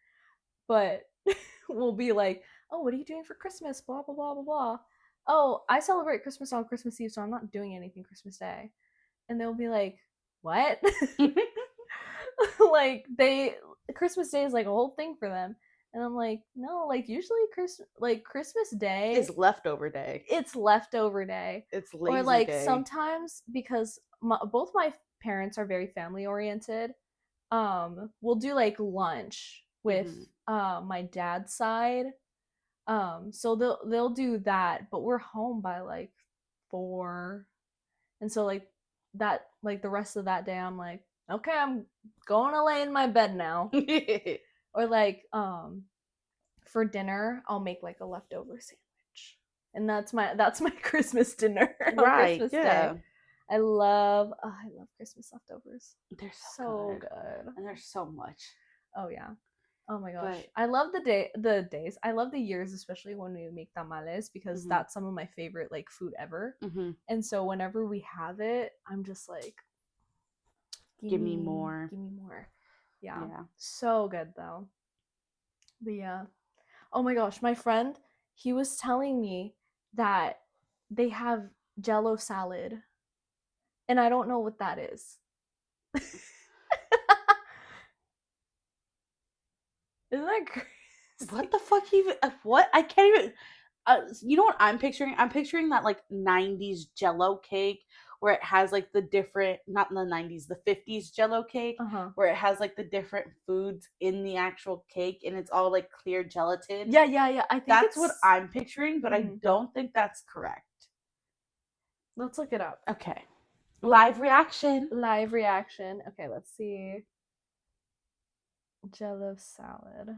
But we'll be like, oh, what are you doing for Christmas? Blah blah blah blah blah. Oh, I celebrate Christmas on Christmas Eve, so I'm not doing anything Christmas Day. And they'll be like, what? Like Christmas Day is like a whole thing for them. And I'm like, no, like usually Christmas Day is leftover day. It's leftover day. It's lazy Or like day. Sometimes, because both my parents are very family oriented, we'll do like lunch with my dad's side. So they'll do that, but we're home by like 4. And so like that, like the rest of that day, I'm like, okay, I'm going to lay in my bed now. Or like, for dinner, I'll make like a leftover sandwich, and that's my Christmas dinner. Right? Christmas yeah. Day. I love Christmas leftovers. They're so good, and there's so much. Oh yeah. Oh my gosh. But I love the days. I love the years, especially when we make tamales, because that's some of my favorite like food ever. And so whenever we have it, I'm just like, give me more. Give me more. Yeah. So good though. But yeah. Oh my gosh, my friend, he was telling me that they have Jello salad, and I don't know what that is. Isn't that crazy? What the fuck even? What? I can't even. You know what I'm picturing? I'm picturing that like 90s Jello cake where it has like the different, not in the 90s, the 50s Jello cake, where it has like the different foods in the actual cake and it's all like clear gelatin. Yeah. I think that's what I'm picturing, but I don't think that's correct. Let's look it up. Okay. Live reaction. Okay, let's see. Jello salad.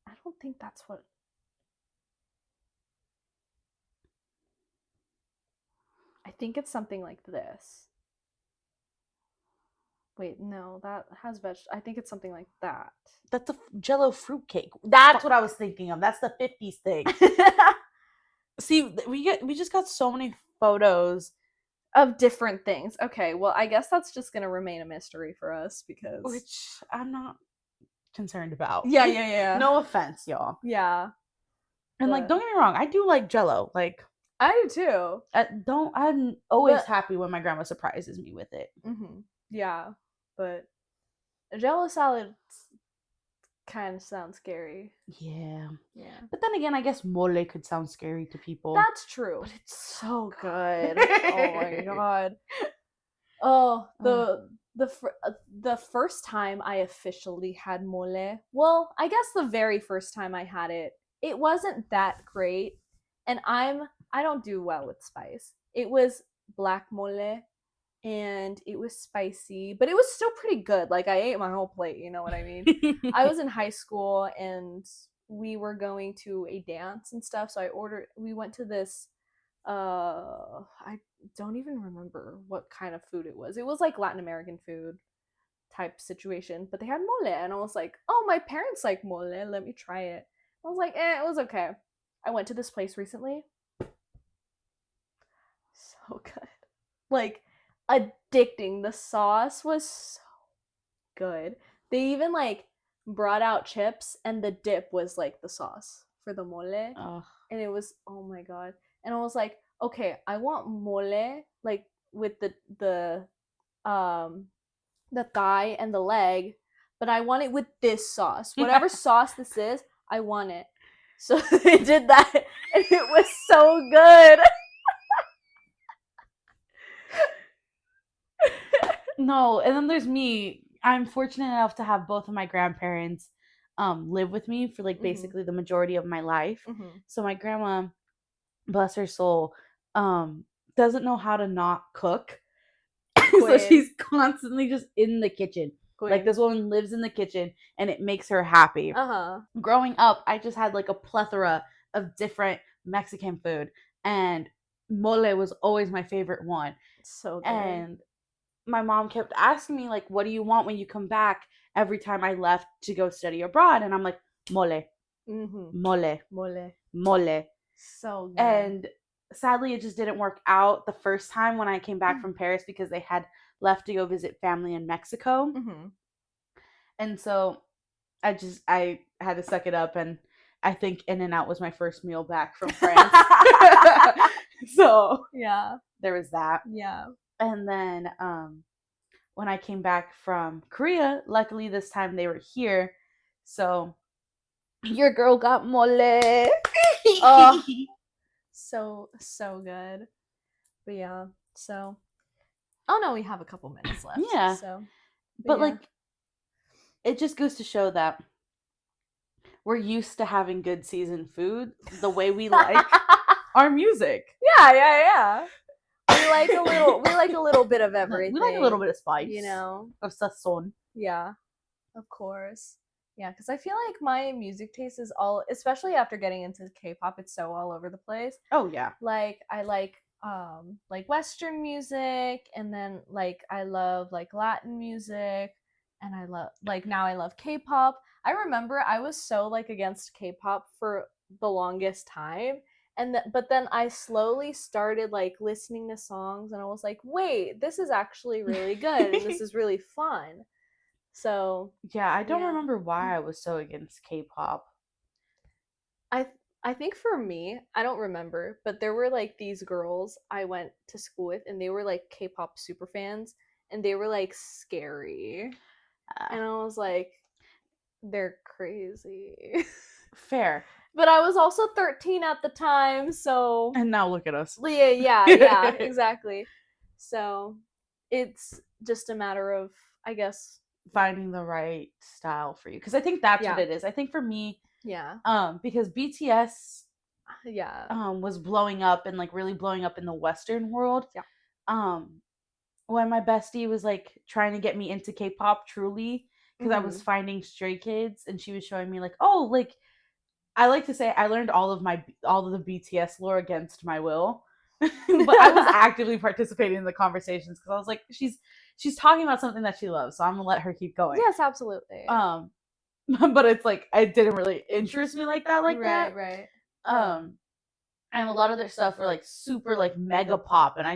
I don't think that's what. I think it's something like this. Wait, no, that has I think it's something like that. That's a Jello fruitcake. That's what I was thinking of. That's the 50s thing. See, we just got so many photos of different things. Okay, well, I guess that's just gonna remain a mystery for us because which I'm not concerned about. Yeah. No offense, y'all. Yeah. And like, don't get me wrong, I do like Jello. Like, I do too. I'm always happy when my grandma surprises me with it. Yeah, but a Jello salad kind of sounds scary. Yeah. But then again, I guess mole could sound scary to people. That's true. But it's so good. Oh my god. Oh, the first time I officially had mole. Well, I guess the very first time I had it, it wasn't that great, and I don't do well with spice. It was black mole, and it was spicy, but it was still pretty good. Like, I ate my whole plate, you know what I mean? I was in high school, and we were going to a dance and stuff, so we went to this, I don't even remember what kind of food it was. It was like Latin American food type situation, but they had mole, and I was like, oh, my parents like mole, let me try it. I was like, it was okay. I went to this place recently. So good. Like, addicting. The sauce was so good. They even like brought out chips, and the dip was like the sauce for the mole. And it was, oh my god. And I was like, okay, I want mole like with the thigh and the leg, but I want it with this sauce. Whatever sauce this is, I want it. So they did that, and it was so good. No, and then there's me. I'm fortunate enough to have both of my grandparents live with me for like basically the majority of my life. So my grandma, bless her soul, doesn't know how to not cook. So she's constantly just in the kitchen. Like, this woman lives in the kitchen, and it makes her happy. Growing up, I just had like a plethora of different Mexican food, and mole was always my favorite one. So good. And my mom kept asking me, like, what do you want when you come back, every time I left to go study abroad? And I'm like, mole. Mole. So good. And sadly, it just didn't work out the first time when I came back from Paris, because they had left to go visit family in Mexico. And so I had to suck it up, and I think In-N-Out was my first meal back from France. So yeah, there was that. Yeah. And then when I came back from Korea, luckily this time they were here. So your girl got mole. Oh, so good. But yeah, so oh no, we have a couple minutes left. Yeah. So but like, it just goes to show that we're used to having good seasoned food the way we like our music. Yeah. We like a little bit of everything. We like a little bit of spice, you know, of sazon. Yeah, of course. Yeah, because I feel like my music taste is all, especially after getting into K-pop, it's so all over the place. Oh yeah. Like, I like Western music, and then like I love like Latin music, and I love, like, now I love K-pop. I remember I was so like against K-pop for the longest time, and but then I slowly started like listening to songs, and I was like, wait, this is actually really good, and this is really fun. So yeah, I don't remember why I was so against K-pop. I think for me, I don't remember, but there were like these girls I went to school with, and they were like K-pop super fans, and they were like scary. And I was like, they're crazy. Fair. But I was also 13 at the time, so. And now look at us. Yeah, exactly. So it's just a matter of, I guess, finding the right style for you. Because I think that's what it is. I think for me, because BTS was blowing up and like really blowing up in the Western world. When my bestie was like trying to get me into K-pop truly, because I was finding Stray Kids, and she was showing me like, oh, like I like to say I learned all of the BTS lore against my will. But I was actively participating in the conversations because I was like, she's talking about something that she loves, so I'm gonna let her keep going. Yes, absolutely. But it's like it didn't really interest me like that, Right. And a lot of their stuff were like super like mega pop, and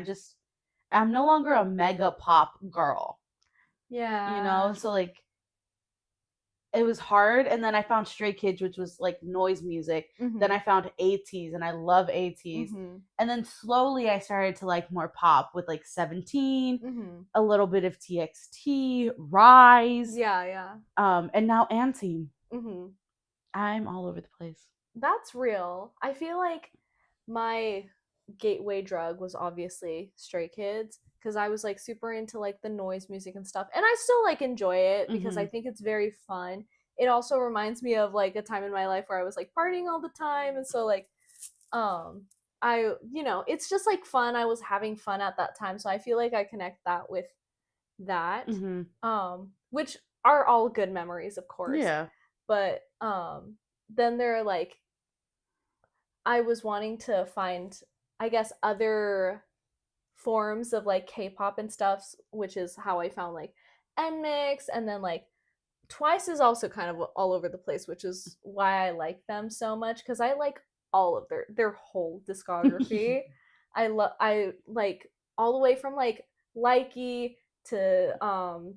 I'm no longer a mega pop girl. Yeah. You know, so like it was hard. And then I found Stray Kids, which was like noise music. Then I found ATEEZ, and I love ATEEZ. And then slowly I started to like more pop with like 17, a little bit of TXT, Rise. Yeah. And now Anteam. I'm all over the place. That's real. I feel like my gateway drug was obviously Stray Kids, because I was like super into like the noise music and stuff, and I still like enjoy it because I think it's very fun. It also reminds me of like a time in my life where I was like partying all the time, and so like I it's just like fun. I was having fun at that time, so I feel like I connect that with that, which are all good memories, of course. Yeah. But then there are like, I was wanting to find, I guess, other forms of like K-pop and stuff, which is how I found like NMIX, and then like Twice is also kind of all over the place, which is why I like them so much, because I like all of their whole discography. I like all the way from like Likey to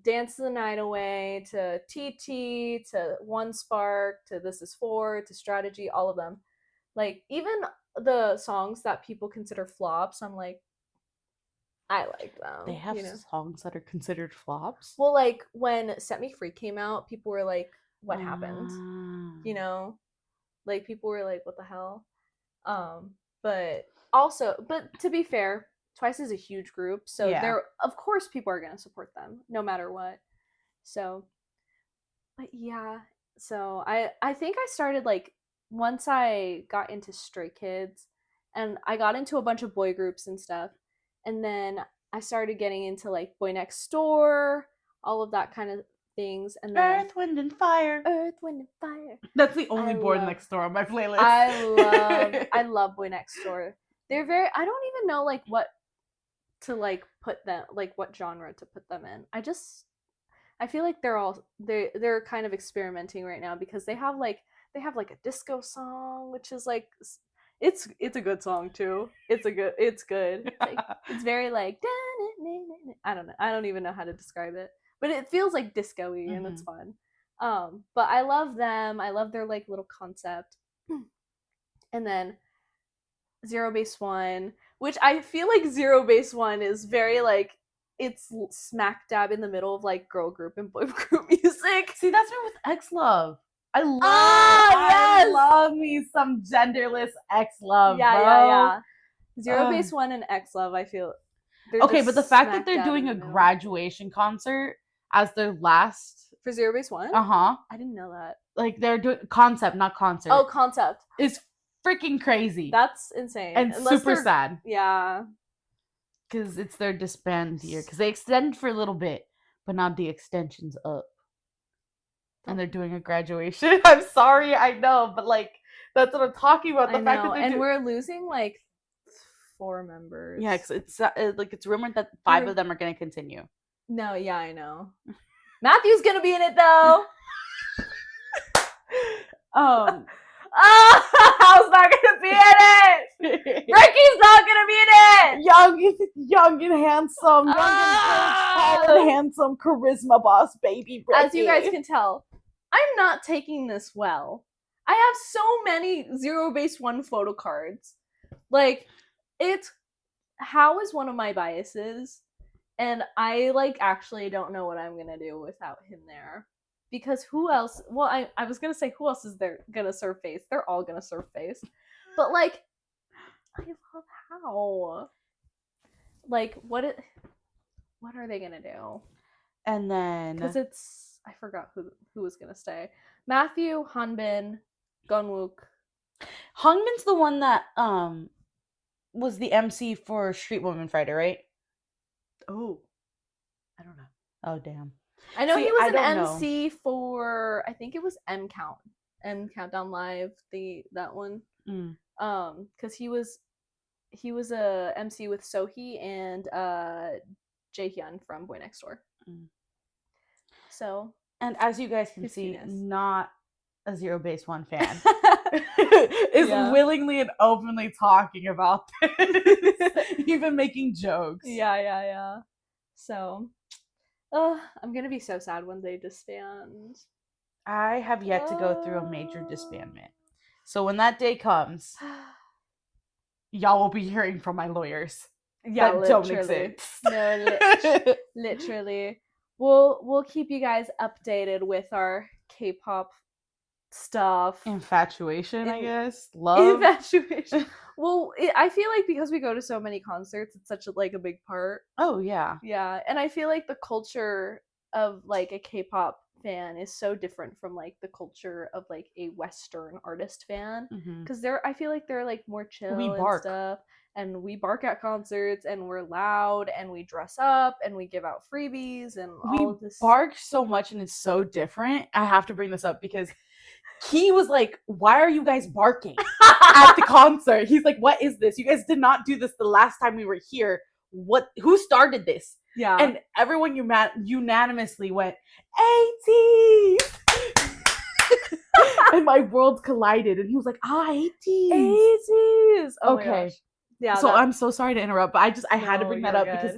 Dance the Night Away to TT to One Spark to This Is Four to Strategy, all of them. Like even the songs that people consider flops, I'm like, I like them. They have songs that are considered flops? Well, like when Set Me Free came out, people were like, what happened? You know? Like people were like, what the hell? But to be fair, Twice is a huge group, so there, of course, people are gonna support them no matter what. So, but yeah, so I think I started like, once I got into Stray Kids, and I got into a bunch of boy groups and stuff, and then I started getting into like Boy Next Door, all of that kind of things, and then Earth, Wind, and Fire. That's the only Boy Next Door on my playlist. I love Boy Next Door. They're very, I don't even know like what to like put them, like what genre to put them in. I feel like they're kind of experimenting right now, because they have like a disco song, which is like, it's a good song too. It's good. It's like, it's very like, I don't even know how to describe it, but it feels like disco-y, and it's fun. But I love them. I love their like little concept. And then Zero Base One, which I feel like Zero Base One is very like, it's smack dab in the middle of like girl group and boy group music. See, that's me with X Love. I love me some genderless X Love. Yeah. Zero Base One and X Love, I feel. Okay, but the fact that they're doing a graduation concert as their last for Zero Base One, I didn't know that. Like they're doing concept, not concert. Oh, concept is freaking crazy. That's insane and super sad. Yeah, because it's their disband year. Because they extended for a little bit, but now the extension's up. And they're doing a graduation. I'm sorry, I know, but like that's what I'm talking about. The fact that we're losing like 4 members. Yeah, because it's rumored that 5 of them are going to continue. No, yeah, I know. Matthew's gonna be in it though. Hal's not gonna be in it. Ricky's not gonna be in it. Young and handsome, tall and handsome, charisma boss baby. Ricky. As you guys can tell, I'm not taking this well. I have so many Zero Base One photo cards. Like, Hao is one of my biases, and I like actually don't know what I'm gonna do without him there. because who else? Well, I was gonna say who else is there gonna serve face? They're all gonna serve face, but like, I love how, like, what are they gonna do? And then because I forgot who was gonna stay. Matthew, Hanbin, Gunwook. Hongmin's the one that was the MC for Street Woman Fighter, right? Oh, I don't know. Oh damn. I know he was an MC for, I think it was M Countdown Live, that one. Because he was a MC with Sohee and Jaehyun from Boy Next Door. So, and as you guys can see, not a Zero Base One fan is willingly and openly talking about this, even making jokes. Yeah. So, I'm gonna be so sad when they disband. I have yet to go through a major disbandment. So when that day comes, y'all will be hearing from my lawyers. Yeah, that don't exist. No, literally. We'll keep you guys updated with our K-pop stuff. Infatuation, I guess. Love. Infatuation. Well, I feel like because we go to so many concerts, it's such a big part. Oh, yeah. Yeah, and I feel like the culture of like a K-pop fan is so different from like the culture of like a Western artist fan, because I feel like they're like more chill and stuff, and we bark at concerts and we're loud and we dress up and we give out freebies and all of this. We bark so much and it's so different. I have to bring this up because he was like, why are you guys barking at the concert? He's like, what is this? You guys did not do this the last time we were here. Who started this? Yeah. And everyone unanimously went, 80s! And my worlds collided. And he was like, 80s! 80s! Oh okay. My gosh. Yeah. So I'm so sorry to interrupt, but I had to bring that up because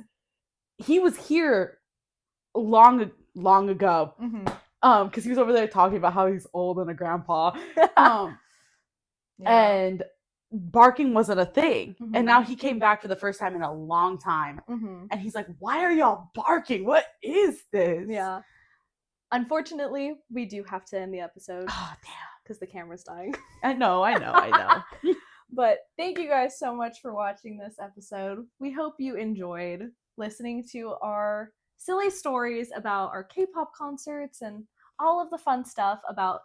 he was here long ago. Because he was over there talking about how he's old and a grandpa. And barking wasn't a thing. And now he came back for the first time in a long time. And he's like, why are y'all barking? What is this? Yeah. Unfortunately, we do have to end the episode. Oh, damn. Because the camera's dying. I know. But thank you guys so much for watching this episode. We hope you enjoyed listening to our silly stories about our K-pop concerts and all of the fun stuff about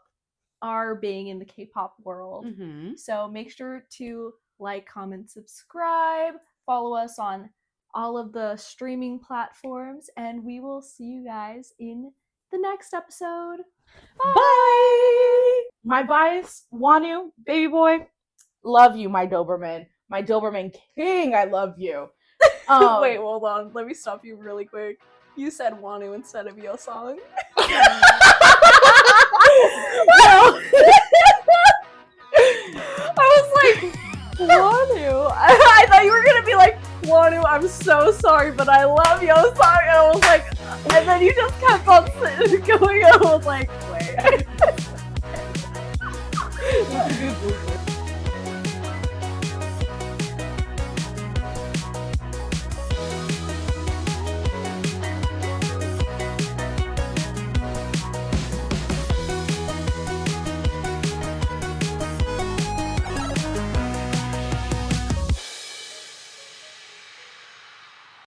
our being in the K-pop world. So make sure to like, comment, subscribe, follow us on all of the streaming platforms, and we will see you guys in the next episode. Bye! My bias, Wanu, baby boy, love you, my Doberman. My Doberman king, I love you. Wait, hold on. Let me stop you really quick. You said Wanu instead of your song. I was like, Wanu. I thought you were gonna be like, Wanu, I'm so sorry, but I love your song. And I was like, and then you just kept on going. I was like, wait.